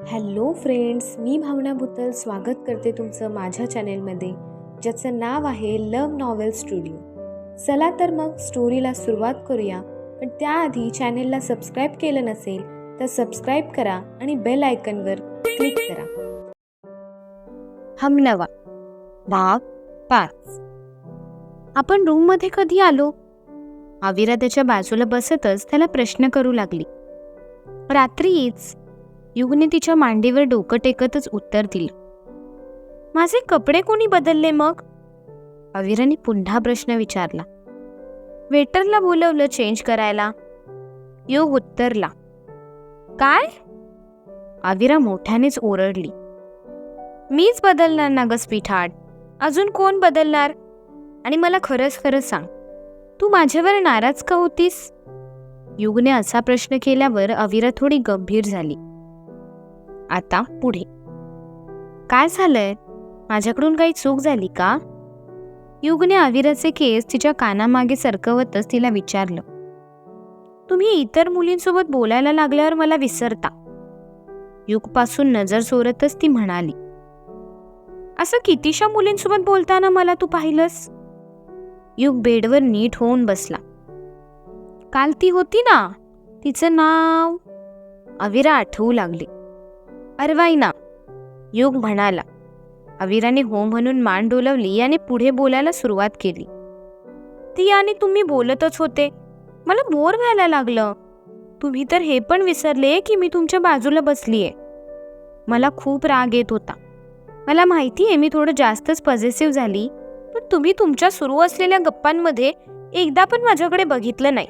Hello friends, मी भावना भुतल स्वागत करते तुमचं माझ्या चॅनेलमध्ये, ज्याचं नाव आहे लव्ह नॉवेल स्टुडिओ. चला तर मग स्टोरीला सुरुवात करूया. पण त्याआधी चॅनेलला सबस्क्राईब केलं नसेल तर सबस्क्राईब करा आणि बेल आयकनवर क्लिक करा. हमनवा भाग 5. आपण रूममध्ये कधी आलो? आविरा त्याच्या बाजूला बसतच त्याला प्रश्न करू लागली. रात्रीच, युगने तिच्या मांडीवर डोकं टेकतच उत्तर दिलं. माझे कपडे कोणी बदलले मग? आविराने पुन्हा प्रश्न विचारला. वेटरला बोलवलं चेंज करायला. युग उत्तरला. काय? आविरा मोठ्यानेच ओरडली. मीच बदलणार ना ग स्वीटहार्ट, अजून कोण बदलणार? आणि मला खरंच सांग, तू माझ्यावर नाराज का होतीस? युगने असा प्रश्न केल्यावर आविरा थोडी गंभीर झाली. आता पुढे काय झालंय? माझ्याकडून काही चूक झाली का? युगने आविराचे केस तिच्या कानामागे सरकवतच तिला विचारलं. तुम्ही इतर मुलींसोबत बोलायला लागल्यावर मला विसरता. युगपासून नजर सोडतच ती म्हणाली. असं कितीशा मुलींसोबत बोलताना मला तू पाहिलंस? युग बेडवर नीट होऊन बसला. काल ती होती ना, तिचं नाव? आविरा आठवू लागली. अरवाईना, युग म्हणाला. आविराने हो म्हणून मान डोलवली आणि पुढे बोलायला सुरुवात केली. ती आणि तुम्ही बोलतच होते, मला बोर व्हायला लागलं. तुम्ही तर हे पण विसरले की मी तुमच्या बाजूला बसलीये. मला खूप राग येत होता. मला माहितीये मी थोडं जास्तच पॉझिटिव्ह झाली, पण तुम्ही तुमच्या सुरू असलेल्या गप्पांमध्ये एकदा पण माझ्याकडे बघितलं नाही.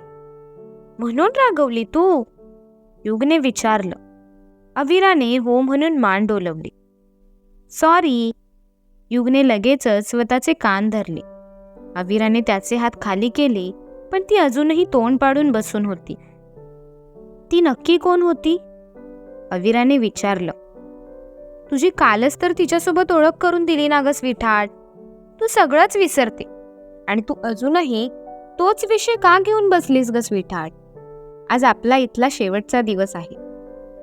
म्हणून रागवली तू? युगने विचारलं. आविराने हो म्हणून मान डोलवली. सॉरी. युगने लगेचच स्वतःचे कान धरले. आविराने त्याचे हात खाली केले, पण ती अजूनही तोंड पाडून बसून होती. ती नक्की कोण होती? आविराने विचारलं. तुझी कालच तर तिच्यासोबत ओळख करून दिली ना ग स्वीटहार्ट. तू सगळंच विसरते आणि तू अजूनही तोच विषय का घेऊन बसलीस ग स्वीटहार्ट? आज आपला इथला शेवटचा दिवस आहे.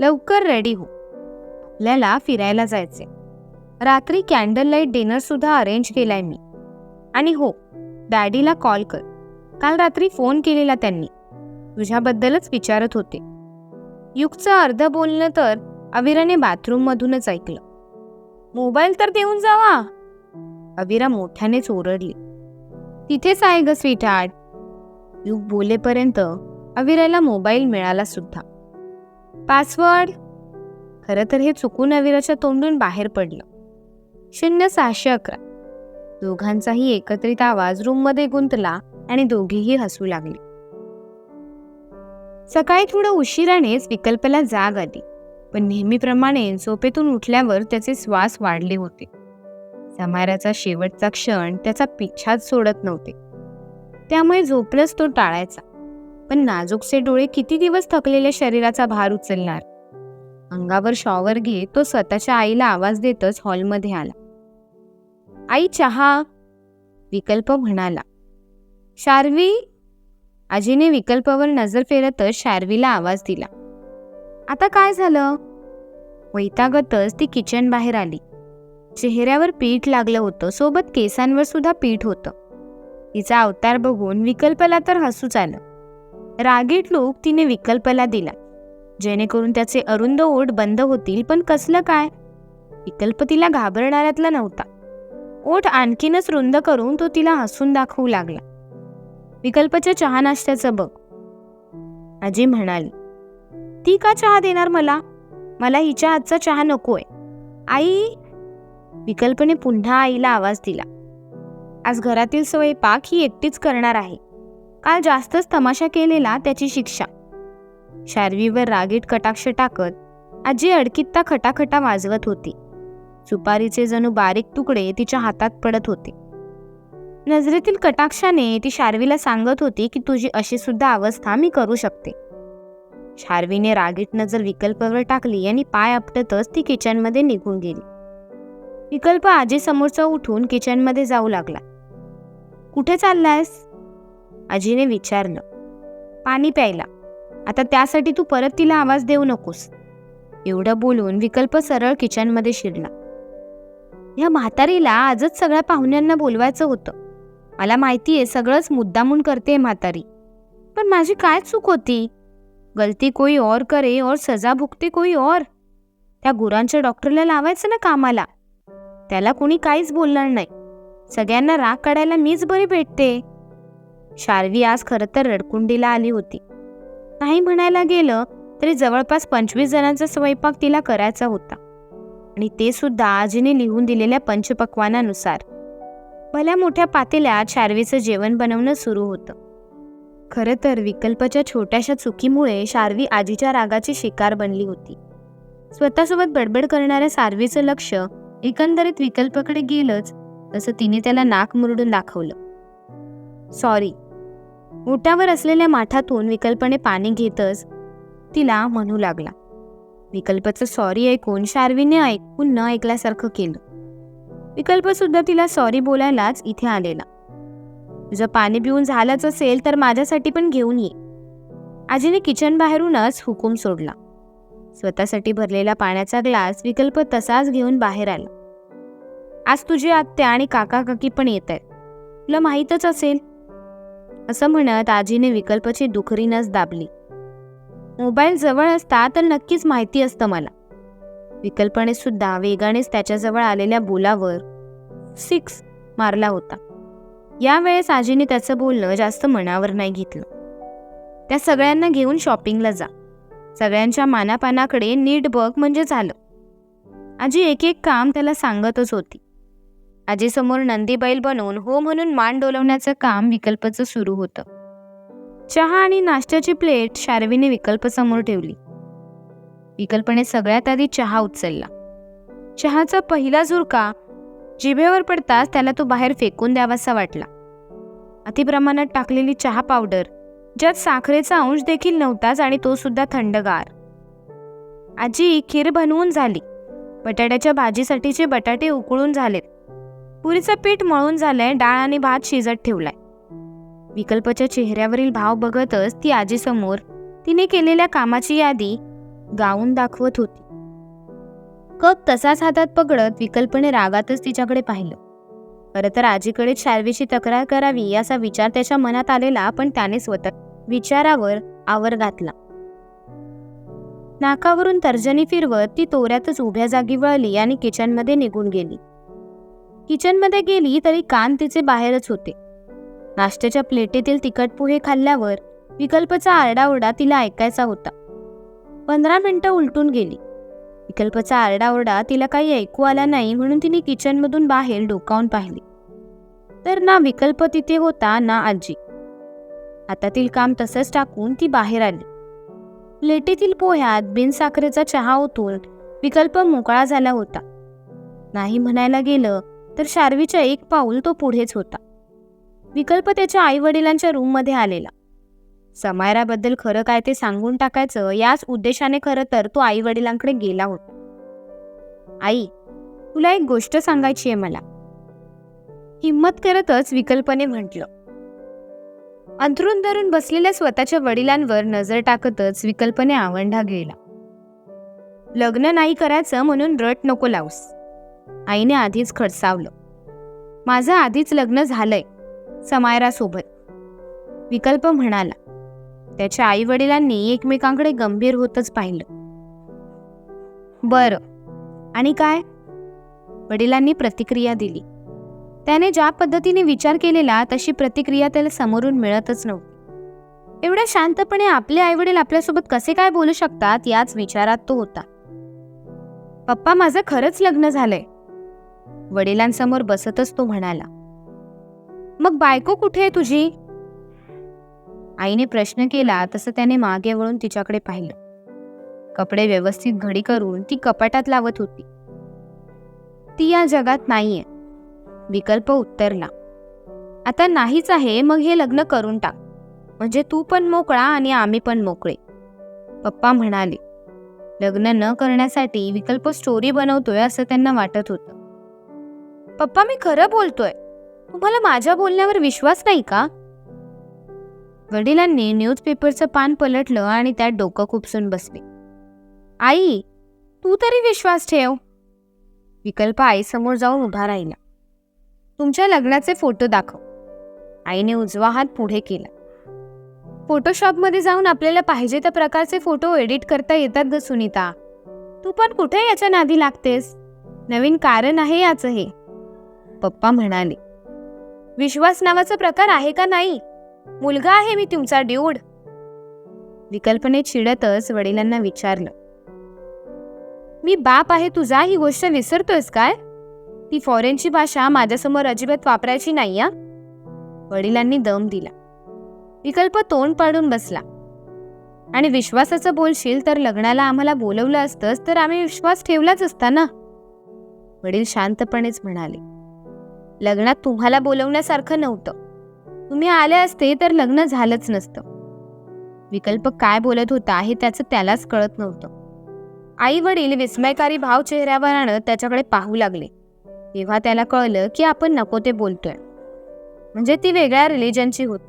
लवकर रेडी हो, आपल्याला फिरायला जायचे. रात्री कॅन्डल लाईट डिनर सुद्धा अरेंज केलाय मी. आणि हो, डॅडीला कॉल कर. काल रात्री फोन केलेला त्यांनी, तुझ्याबद्दलच विचारत होते. युगचं अर्ध बोलणं तर आविराने बाथरूम मधूनच ऐकलं. मोबाईल तर देऊन जावा. आविरा मोठ्यानेच ओरडली. तिथेच आहे ग स्वीटहार्ट. युग बोलेपर्यंत आविराला मोबाईल मिळाला सुद्धा. पासवर्ड? खरं तर हे चुकून आविराच्या तोंडून बाहेर पडलं. 0611. दोघांचाही एकत्रित आवाज रूममध्ये गुंतला आणि दोघेही हसू लागले. सकाळी थोडं उशिरानेच विकल्पला जाग आली, पण नेहमीप्रमाणे झोपेतून उठल्यावर त्याचे श्वास वाढले होते. समाराचा शेवटचा क्षण त्याचा पिच्छाच सोडत नव्हते, त्यामुळे झोपलंच तो टाळायचा. पण नाजूकसे डोळे किती दिवस थकलेल्या शरीराचा भार उचलणार? अंगावर शॉवर घेत तो स्वतःच्या आईला आवाज देतच हॉलमध्ये आला. आई, चहा. विकल्प म्हणाला. शार्वी? आजीने विकल्पावर नजर फेरतच शार्वीला आवाज दिला. आता काय झालं? वैतागतच ती किचन बाहेर आली. चेहऱ्यावर पीठ लागलं होतं, सोबत केसांवर सुद्धा पीठ होतं. तिचा अवतार बघून विकल्पला तर हसूच आलं. रागीट लूक तिने विकल्पला दिला, जेणेकरून त्याचे अरुंद ओठ बंद होतील. पण कसलं काय? विकल्प तिला घाबरणाऱ्यातला नव्हता. ओठ आणखीनच रुंद करून तो तिला हसून दाखवू लागला. विकल्पच्या चहा नाश्त्याचं बघ, आजी म्हणाली. ती का चहा देणार मला? मला हिच्या हातचा चहा नकोय. आई? विकल्पने पुन्हा आईला आवाज दिला. आज घरातील स्वयंपाक ही एकटीच करणार आहे. काल जास्तच तमाशा केलेला त्याची शिक्षा. शार्वीवर रागीट कटाक्ष टाकत आजी अडकित्ता खटाखटा वाजवत होती. सुपारीचे जणू बारीक तुकडे तिच्या हातात पडत होते. नजरेतील कटाक्षाने ती शार्वीला सांगत होती की तुझी अशी सुद्धा अवस्था मी करू शकते. शार्वीने रागीट नजर विकल्पावर टाकली आणि पाय आपटतच ती किचनमध्ये निघून गेली. विकल्प आजी समोरचा उठून किचनमध्ये जाऊ लागला. कुठे चाललायस? आजीने विचारलं. पाणी प्यायला. आता त्यासाठी तू परत तिला आवाज देऊ नकोस. एवढं बोलून विकल्प सरळ किचनमध्ये शिरला. या म्हातारीला आजच सगळ्या पाहुण्यांना बोलवायचं होतं. मला माहितीये सगळंच मुद्दामून करते म्हातारी, पण माझी काय चूक होती? गलती कोई और करे और सजा भुगते कोई और. त्या गुरांच्या डॉक्टरला लावायचं ना कामाला. त्याला कोणी काहीच बोलणार नाही. सगळ्यांना राग काढायला मीच बरी भेटते. शार्वी आज खरं तर रडकुंडीला आली होती. नाही म्हणायला गेलं तरी जवळपास 25 जणांचा स्वयंपाक तिला करायचा होता, आणि ते सुद्धा आजीने लिहून दिलेल्या पंचपक्वानानुसार. भल्या मोठ्या पातेल्यात शार्वीचं जेवण बनवणं सुरू होतं. खरं तर विकल्पाच्या छोट्याशा चुकीमुळे शार्वी आजीच्या रागाची शिकार बनली होती. स्वतःसोबत बडबड करणाऱ्या शार्वीचं लक्ष एकंदरीत विकल्पाकडे गेलंच, तसं तिने त्याला नाक मुरडून दाखवलं. सॉरी. ओट्यावर असलेल्या माठातून विकल्पाने पाणी घेतच तिला म्हणू लागला. विकल्पाचं सॉरी ऐकून शार्वीने ऐकून न ऐकल्यासारखं केलं. विकल्प सुद्धा तिला सॉरी बोलायलाच इथे आलेला. तुझं पाणी पिऊन झालंच असेल तर माझ्यासाठी पण घेऊन ये. आजीने किचन बाहेरूनच हुकूम सोडला. स्वतःसाठी भरलेला पाण्याचा ग्लास विकल्प तसाच घेऊन बाहेर आला. आज तुझी आत्या आणि काका काकी पण येत आहेत, तुला माहीतच असेल, असं म्हणत आजीने विकल्पाची दुखरी नस दाबली. मोबाईल जवळ असता तर नक्कीच माहिती असतं मला. विकल्पाने सुद्धा वेगानेच त्याच्याजवळ आलेल्या बोलावर 6 मारला होता. यावेळेस आजीने त्याचं बोलणं जास्त मनावर नाही घेतलं. त्या सगळ्यांना घेऊन शॉपिंगला जा. सगळ्यांच्या मानापानाकडे नीट बघ म्हणजे झालं. आजी एक एक काम त्याला सांगतच होती. आजीसमोर नंदी बैल बनवून हो म्हणून मान डोलवण्याचं काम विकल्पाचं सुरू होतं. चहा आणि नाश्त्याची प्लेट शार्वीने विकल्पासमोर ठेवली. विकल्पाने सगळ्यात आधी चहा उचलला. चहाचा पहिला झुरका जिभेवर पडताच त्याला तो बाहेर फेकून द्यावासा वाटला. अतिप्रमाणात टाकलेली चहा पावडर, ज्यात साखरेचा अंश देखील नव्हताच, आणि तो सुद्धा थंडगार. आजी खीर बनवून झाली. बटाट्याच्या भाजीसाठीचे बटाटे उकळून झालेत. पुरीचं पीठ मळून झालंय. डाळ आणि भात शिजत ठेवलाय. विकल्पाच्या चेहऱ्यावरील भाव बघतच ती आजीसमोर तिने केलेल्या कामाची यादी गाऊन दाखवत होती. कप तसाच हातात पकडत विकल्पने रागातच तिच्याकडे पाहिलं. खरं तर आजीकडे शार्वीची तक्रार करावी असा विचार त्याच्या मनात आलेला, पण त्याने स्वतः विचारावर आवर घातला. नाकावरून तर्जनी फिरवत ती तोऱ्यातच उभ्या जागी वळली आणि किचनमध्ये निघून गेली. किचनमध्ये गेली तरी कान तिचे बाहेरच होते. नाश्त्याच्या प्लेटीतील तिखट पोहे खाल्ल्यावर विकल्पाचा आरडाओरडा तिला ऐकायचा होता. 15 मिनिटं उलटून गेली. विकल्पाचा आरडाओरडा तिला काही ऐकू आला नाही, म्हणून तिने किचनमधून बाहेर डोकावून पाहिली तर ना विकल्प तिथे होता ना आजी. हातातील काम तसंच टाकून ती बाहेर आली. प्लेटीतील पोह्यात बिनसाखरेचा चहा ओतून विकल्प मोकळा झाला होता. नाही म्हणायला गेलं तर शार्वीच्या एक पाऊल तो पुढेच होता. विकल्प त्याच्या आई वडिलांच्या रूममध्ये आलेला. समायराबद्दल खरं काय ते सांगून टाकायचं याच उद्देशाने खरं तर तो आई वडिलांकडे गेला होता. आई, तुला एक गोष्ट सांगायची आहे मला, हिम्मत करतच विकल्पने म्हटलं. अंथरूण धरून बसलेल्या स्वतःच्या वडिलांवर नजर टाकतच विकल्पने आवंढा गेला. लग्न नाही करायचं म्हणून रट नको लावूस. आईने आधीच खडसावलं. माझं आधीच लग्न झालंय समायरासोबत, विकल्प म्हणाला. त्याच्या आई वडिलांनी एकमेकांकडे गंभीर होतच पाहिलं. बरं, आणि काय? वडिलांनी प्रतिक्रिया दिली. त्याने ज्या पद्धतीने विचार केलेला तशी प्रतिक्रिया त्याला समोरून मिळतच नव्हती. एवढ्या शांतपणे आपले आईवडील आपल्यासोबत कसे काय बोलू शकतात याच विचारात तो होता. पप्पा, माझं खरंच लग्न झालंय, वडिलांसमोर बसतच तो म्हणाला. मग बायको कुठे आहे तुझी? आईने प्रश्न केला तसं त्याने मागे वळून तिच्याकडे पाहिलं. कपडे व्यवस्थित घडी करून ती कपाटात लावत होती. ती या जगात नाहीये, विकल्प उत्तरला. आता नाहीच आहे, मग हे लग्न करून टाक, म्हणजे तू पण मोकळा आणि आम्ही पण मोकळे, पप्पा म्हणाले. लग्न न करण्यासाठी विकल्प स्टोरी बनवतोय असं त्यांना वाटत होतं. पप्पा, मी खरं बोलतोय, तुम्हाला माझ्या बोलण्यावर विश्वास नाही का? वडिलांनी न्यूजपेपरचं पान पलटलं आणि त्यात डोकं खुपसून बसले. आई, तू तरी विश्वास ठेव. विकल्प आईसमोर जाऊन उभा राहिला. तुमच्या लग्नाचे फोटो दाखव. आईने उजवा हात पुढे केला. फोटोशॉपमध्ये जाऊन आपल्याला पाहिजे त्या प्रकारचे फोटो एडिट करता येतात ग सुनीता. तू पण कुठे याच्या नादी लागतेस? नवीन कारण आहे याचं हे. पप्पा म्हणाले. विश्वास नावाचा प्रकार आहे का नाही? मुलगा आहे मी तुमचा ड्यूड. विकल्पने चिडतच वडिलांना विचारलं. मी बाप आहे तुझा, ही गोष्ट विसरतोयस काय? ती फॉरेनची भाषा माझ्यासमोर अजिबात वापरायची नाही या. वडिलांनी दम दिला. विकल्प तोंड पाडून बसला. आणि विश्वासाचं बोलशील तर लग्नाला आम्हाला बोलवलं असतंच तर आम्ही विश्वास ठेवलाच असता ना. वडील शांतपणेच म्हणाले. लग्नात तुम्हाला बोलवण्यासारखं नव्हतं. तुम्ही आले असते तर लग्न झालंच नसतं. विकल्प काय बोलत होता हे त्याचं त्यालाच कळत नव्हतं. आई वडील विस्मयकारी भाव चेहऱ्यावर आणत त्याच्याकडे पाहू लागले. तेव्हा त्याला कळलं की आपण नको ते बोलतोय. म्हणजे ती वेगळ्या रिलिजनची होती.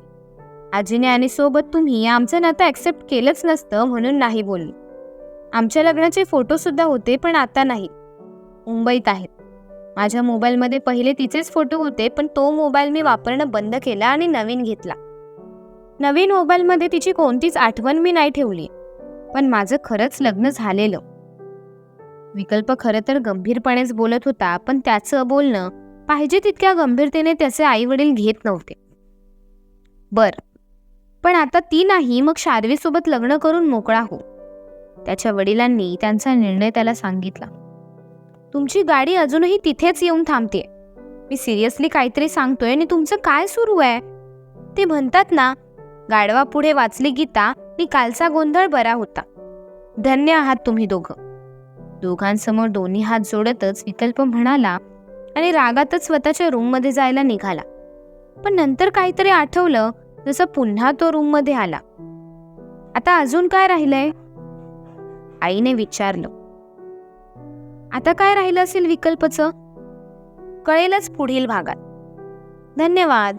आजीने आणि सोबत तुम्ही आमचं नातं ॲक्सेप्ट केलंच नसतं म्हणून नाही बोललो. आमच्या लग्नाचे फोटो सुद्धा होते पण आता नाही. मुंबईत आहेत. माझ्या मोबाईलमध्ये पहिले तिचेच फोटो होते पण तो मोबाईल मी वापरणं बंद केला आणि नवीन घेतला. नवीन मोबाईलमध्ये तिची कोणतीच आठवण मी नाही ठेवली. पण माझं खरंच लग्न झालेलं. विकल्प खरं तर गंभीरपणेच बोलत होता पण त्याचं बोलणं पाहिजे तितक्या गंभीरतेने त्याचे आई वडील घेत नव्हते. बर, पण आता ती नाही मग शार्वीसोबत लग्न करून मोकळा हो. त्याच्या वडिलांनी त्यांचा निर्णय त्याला सांगितला. तुमची गाडी अजूनही तिथेच येऊन थांबते. मी सिरियसली काहीतरी सांगतोय आणि तुमचं काय सुरू आहे? ते म्हणतात ना, गाढवा पुढे वाचली गीता आणि कालचा गोंधळ बरा होता. धन्य आहात तुम्ही दोघं. दोघांसमोर दोन्ही हात जोडतच विकल्प म्हणाला आणि रागातच स्वतःच्या रूममध्ये जायला निघाला. पण नंतर काहीतरी आठवलं जसं पुन्हा तो रूममध्ये आला. आता अजून काय राहिलंय? आईने विचारलं. आता काय राहिलं असेल विकल्पचं? कळेलच पुढील भागात. धन्यवाद.